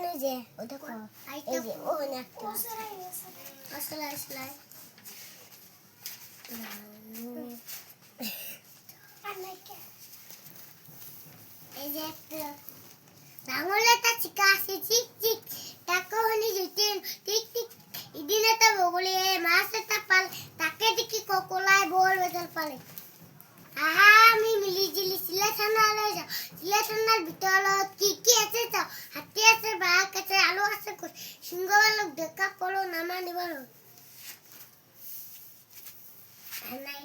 এই যে ও দেখো এই যে ও না আসলাই আসলাই এই যে বাংলাটা চিকা আছে চিক চিক টাকো হনি জিতেন টিক টিক ইদিনে তা বগলে মাছটা পাল তাকে দেখি কোকোলায় বল বেদল পালে আহা আমি মিলিজিলি সিলেকশনাল হয়ে যাও সিলেকশনাল ভিতৰত কি কি আছে চাও হাতী আছে বাঘ আছে আলু আছে সিংহবালক দেখা পলো নামা নিবালো নাই